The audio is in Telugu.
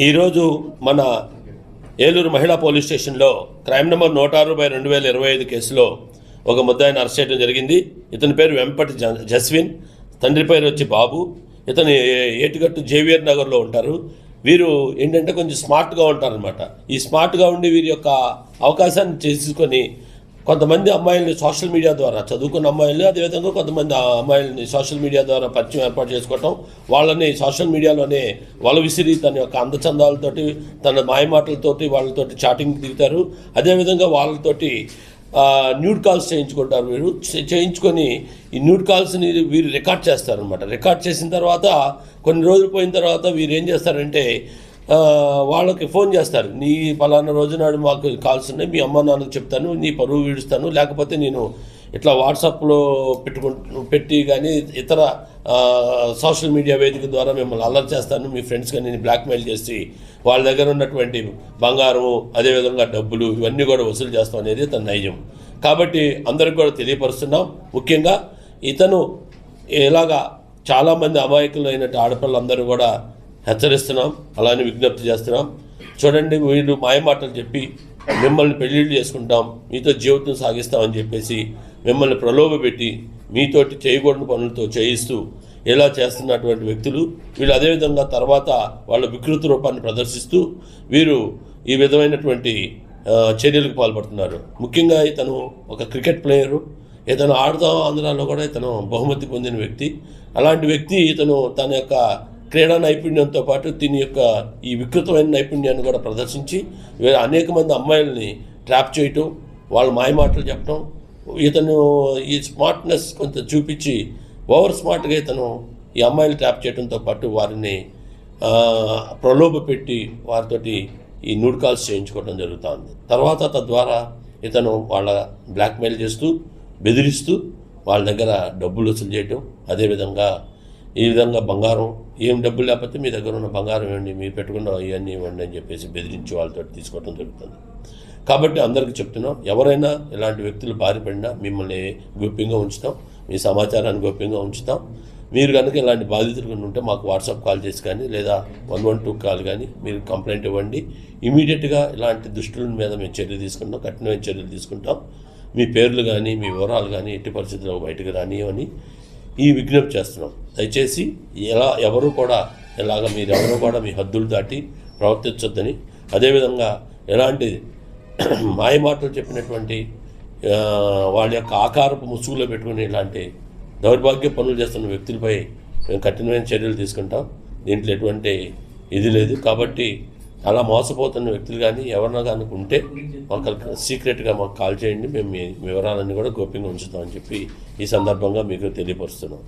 ఈరోజు మన ఏలూరు మహిళా పోలీస్ స్టేషన్లో క్రైమ్ నెంబర్ 106/2025 కేసులో ఒక ముద్దాయిని అరెస్ట్ చేయడం జరిగింది. ఇతని పేరు వెంపటి జస్విన్, తండ్రి పేరు వచ్చి బాబు. ఇతని ఏటిగట్టు జేవియర్ నగర్లో ఉంటారు. వీరు ఏంటంటే కొంచెం స్మార్ట్గా ఉంటారనమాట. ఈ స్మార్ట్గా ఉండి వీరి యొక్క అవకాశాన్ని చేసుకొని కొంతమంది అమ్మాయిల్ని సోషల్ మీడియా ద్వారా, చదువుకున్న అమ్మాయిల్ని, అదేవిధంగా కొంతమంది అమ్మాయిల్ని సోషల్ మీడియా ద్వారా పరిచయం ఏర్పాటు చేసుకోవటం, వాళ్ళని సోషల్ మీడియాలోనే వల విసిరి తన యొక్క అందచందాలతోటి, తన మాయమాటలతోటి వాళ్ళతోటి చాటింగ్ దిగుతారు. అదేవిధంగా వాళ్ళతోటి న్యూడ్ కాల్స్ చేయించుకుంటారు. వీరు చేయించుకొని ఈ న్యూడ్ కాల్స్ని వీరు రికార్డ్ చేస్తారనమాట. రికార్డ్ చేసిన తర్వాత కొన్ని రోజులు పోయిన తర్వాత వీరు ఏం చేస్తారంటే వాళ్ళకి ఫోన్ చేస్తారు. నీ పలానా రోజు నాడు మాకు కాల్స్ ఉన్నాయి, మీ అమ్మ నాన్నకు చెప్తాను, నీ పరువు వీడుస్తాను, లేకపోతే నేను ఇట్లా వాట్సాప్లో పెట్టి కానీ ఇతర సోషల్ మీడియా వేదిక ద్వారా మిమ్మల్ని అల్లరి చేస్తాను, మీ ఫ్రెండ్స్గా నేను బ్లాక్మెయిల్ చేసి వాళ్ళ దగ్గర ఉన్నటువంటి బంగారం, అదేవిధంగా డబ్బులు ఇవన్నీ కూడా వసూలు చేస్తాం అనేది తన నైజం. కాబట్టి అందరికి కూడా తెలియపరుస్తున్నాం. ముఖ్యంగా ఇతను ఇలాగా చాలామంది అమాయకులైన ఆడపిల్లలందరూ కూడా హెచ్చరిస్తున్నాం, అలానే విజ్ఞప్తి చేస్తున్నాం. చూడండి, వీళ్ళు మాయమాటలు చెప్పి మిమ్మల్ని పెళ్ళిళ్ళు చేసుకుంటాం, మీతో జీవితం సాగిస్తామని చెప్పేసి మిమ్మల్ని ప్రలోభపెట్టి మీతోటి చేయకూడని పనులతో చేయిస్తూ ఇలా చేస్తున్నటువంటి వ్యక్తులు వీళ్ళు. అదేవిధంగా తర్వాత వాళ్ళ వికృతి రూపాన్ని ప్రదర్శిస్తూ వీరు ఈ విధమైనటువంటి చర్యలకు పాల్పడుతున్నారు. ముఖ్యంగా ఇతను ఒక క్రికెట్ ప్లేయరు. ఇతను ఆడుతాం ఆంధ్రాలో కూడా ఇతను బహుమతి పొందిన వ్యక్తి. అలాంటి వ్యక్తి ఇతను తన యొక్క క్రీడా నైపుణ్యంతో పాటు దీని యొక్క ఈ వికృతమైన నైపుణ్యాన్ని కూడా ప్రదర్శించి అనేక మంది అమ్మాయిలని ట్రాప్ చేయటం, వాళ్ళ మాయమాటలు చెప్పటం, ఇతను ఈ స్మార్ట్నెస్ కొంత చూపించి ఓవర్ స్మార్ట్గా ఇతను ఈ అమ్మాయిలు ట్రాప్ చేయడంతో పాటు వారిని ప్రలోభ పెట్టి వారితోటి ఈ న్యూడ్ కాల్స్ చేయించుకోవడం జరుగుతుంది. తర్వాత తద్వారా ఇతను వాళ్ళ బ్లాక్మెయిల్ చేస్తూ, బెదిరిస్తూ వాళ్ళ దగ్గర డబ్బులు వసూలు చేయటం, అదేవిధంగా ఈ విధంగా బంగారం, ఏం డబ్బులు లేకపోతే మీ దగ్గర ఉన్న బంగారం ఇవ్వండి, మీరు పెట్టుకున్న ఇవన్నీ ఇవ్వండి అని చెప్పేసి బెదిరించి వాళ్ళతో తీసుకోవడం జరుగుతుంది. కాబట్టి అందరికీ చెప్తున్నాం, ఎవరైనా ఇలాంటి వ్యక్తులు బారిపడినా మిమ్మల్ని గోప్యంగా ఉంచుతాం, మీ సమాచారాన్ని గోప్యంగా ఉంచుతాం. మీరు కనుక ఇలాంటి బాధితులు ఉంటే మాకు వాట్సాప్ కాల్ చేసి కానీ లేదా 112 కాల్ కానీ మీరు కంప్లైంట్ ఇవ్వండి. ఇమీడియట్గా ఇలాంటి దుష్టుల మీద మేము చర్య తీసుకుంటాం, కఠినమైన చర్యలు తీసుకుంటాం. మీ పేర్లు కానీ మీ వివరాలు కానీ ఎట్టి పరిస్థితుల్లో బయటకు రానియమని ఈ విజ్ఞప్తి చేస్తున్నాం. దయచేసి ఎవరు కూడా మీరెవరూ కూడా మీ హద్దులు దాటి ప్రవర్తించొద్దని, అదేవిధంగా ఎలాంటి మాయమాటలు చెప్పినటువంటి వాళ్ళ యొక్క ఆకారపు ముసుగులో పెట్టుకుని ఇలాంటి దౌర్భాగ్య పనులు చేస్తున్న వ్యక్తులపై మేము కఠినమైన చర్యలు తీసుకుంటాం. దీంట్లో ఎటువంటి ఇది లేదు. కాబట్టి అలా మోసపోతున్న వ్యక్తులు కానీ ఎవరన్నా కానీ ఉంటే మాకు సీక్రెట్గా మాకు కాల్ చేయండి, మేము మీ వివరాలన్నీ కూడా గోప్యంగా ఉంచుతామని చెప్పి ఈ సందర్భంగా మీకు తెలియపరుస్తున్నాం.